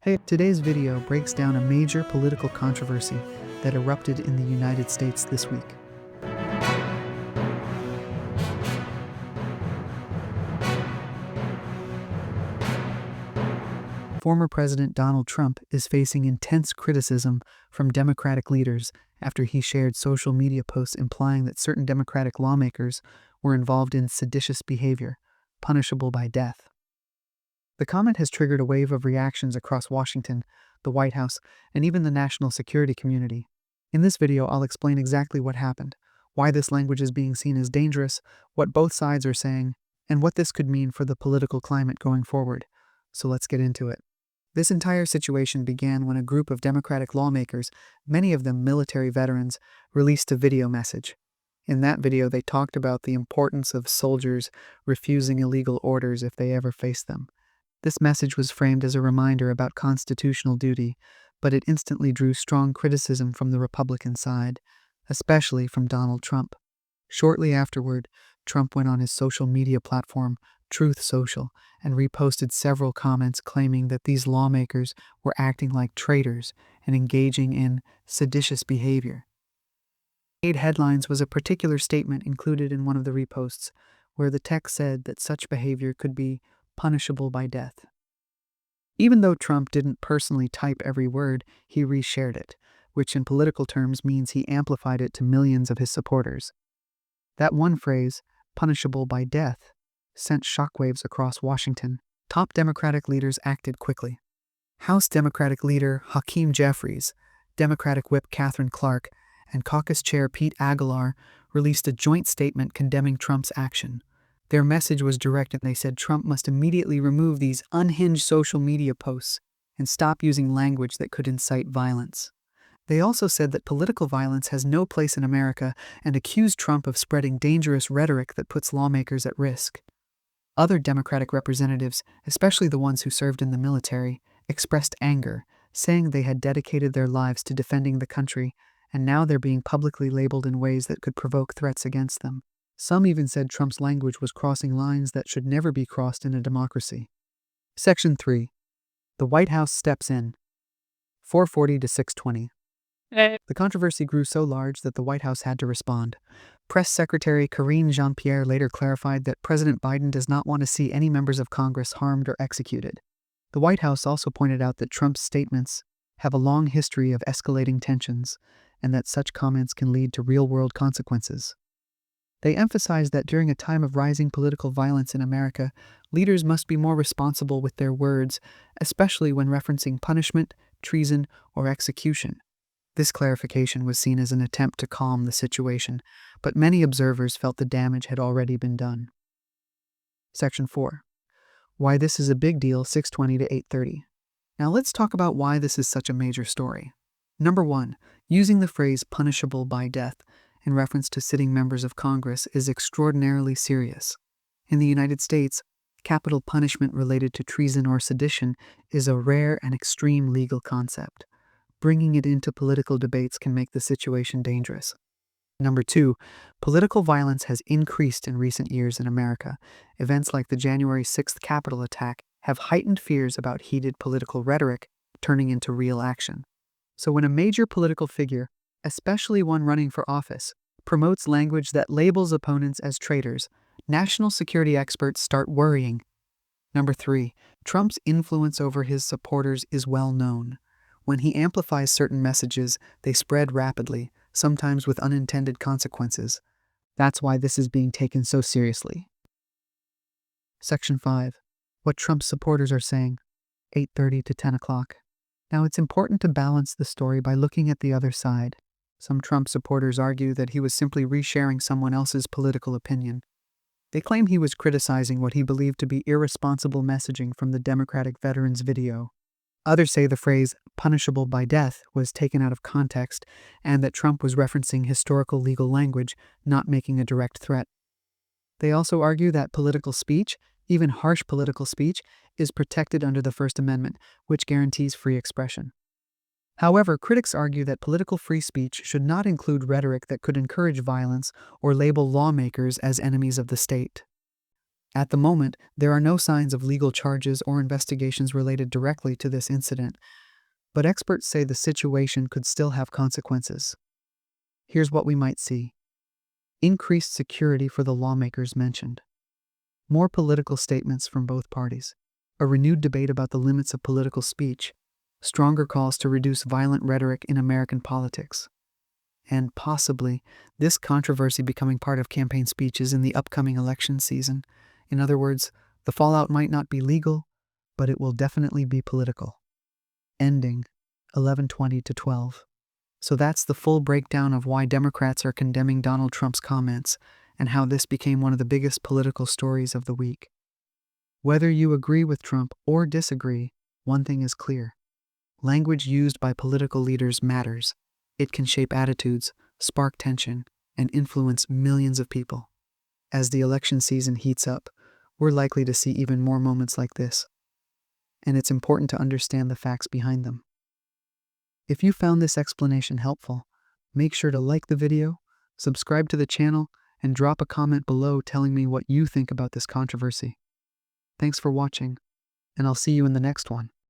Hey, today's video breaks down a major political controversy that erupted in the United States this week. Former President Donald Trump is facing intense criticism from Democratic leaders after he shared social media posts implying that certain Democratic lawmakers were involved in seditious behavior, punishable by death. The comment has triggered a wave of reactions across Washington, the White House, and even the national security community. In this video, I'll explain exactly what happened, why this language is being seen as dangerous, what both sides are saying, and what this could mean for the political climate going forward. So let's get into it. This entire situation began when a group of Democratic lawmakers, many of them military veterans, released a video message. In that video, they talked about the importance of soldiers refusing illegal orders if they ever face them. This message was framed as a reminder about constitutional duty, but it instantly drew strong criticism from the Republican side, especially from Donald Trump. Shortly afterward, Trump went on his social media platform, Truth Social, and reposted several comments claiming that these lawmakers were acting like traitors and engaging in seditious behavior. Made headlines was a particular statement included in one of the reposts, where the text said that such behavior could be punishable by death. Even though Trump didn't personally type every word, he reshared it, which in political terms means he amplified it to millions of his supporters. That one phrase, punishable by death, sent shockwaves across Washington. Top Democratic leaders acted quickly. House Democratic leader Hakeem Jeffries, Democratic whip Katherine Clark, and caucus chair Pete Aguilar released a joint statement condemning Trump's action. Their message was direct, and they said Trump must immediately remove these unhinged social media posts and stop using language that could incite violence. They also said that political violence has no place in America and accused Trump of spreading dangerous rhetoric that puts lawmakers at risk. Other Democratic representatives, especially the ones who served in the military, expressed anger, saying they had dedicated their lives to defending the country, and now they're being publicly labeled in ways that could provoke threats against them. Some even said Trump's language was crossing lines that should never be crossed in a democracy. Section 3. The White House steps in. 440 to 620. The controversy grew so large that the White House had to respond. Press Secretary Karine Jean-Pierre later clarified that President Biden does not want to see any members of Congress harmed or executed. The White House also pointed out that Trump's statements have a long history of escalating tensions, and that such comments can lead to real-world consequences. They emphasized that during a time of rising political violence in America, leaders must be more responsible with their words, especially when referencing punishment, treason, or execution. This clarification was seen as an attempt to calm the situation, but many observers felt the damage had already been done. Section 4. Why this is a big deal, 620 to 830. Now let's talk about why this is such a major story. Number 1. Using the phrase punishable by death in reference to sitting members of Congress is extraordinarily serious. In the United States, capital punishment related to treason or sedition is a rare and extreme legal concept. Bringing it into political debates can make the situation dangerous. Number 2, political violence has increased in recent years in America. Events like the January 6th Capitol attack have heightened fears about heated political rhetoric turning into real action. So when a major political figure, especially one running for office, promotes language that labels opponents as traitors, national security experts start worrying. Number 3, Trump's influence over his supporters is well known. When he amplifies certain messages, they spread rapidly, sometimes with unintended consequences. That's why this is being taken so seriously. Section 5. What Trump's supporters are saying, 8:30 to 10 o'clock. Now it's important to balance the story by looking at the other side. Some Trump supporters argue that he was simply resharing someone else's political opinion. They claim he was criticizing what he believed to be irresponsible messaging from the Democratic veterans video. Others say the phrase punishable by death was taken out of context and that Trump was referencing historical legal language, not making a direct threat. They also argue that political speech, even harsh political speech, is protected under the First Amendment, which guarantees free expression. However, critics argue that political free speech should not include rhetoric that could encourage violence or label lawmakers as enemies of the state. At the moment, there are no signs of legal charges or investigations related directly to this incident, but experts say the situation could still have consequences. Here's what we might see: increased security for the lawmakers mentioned, more political statements from both parties, a renewed debate about the limits of political speech, stronger calls to reduce violent rhetoric in American politics, and possibly this controversy becoming part of campaign speeches in the upcoming election season. In other words, the fallout might not be legal, but it will definitely be political. Ending 11/20 to 12. So that's the full breakdown of why Democrats are condemning Donald Trump's comments and how this became one of the biggest political stories of the week. Whether you agree with Trump or disagree, one thing is clear: language used by political leaders matters. It can shape attitudes, spark tension, and influence millions of people. As the election season heats up, we're likely to see even more moments like this, and it's important to understand the facts behind them. If you found this explanation helpful, make sure to like the video, subscribe to the channel, and drop a comment below telling me what you think about this controversy. Thanks for watching, and I'll see you in the next one.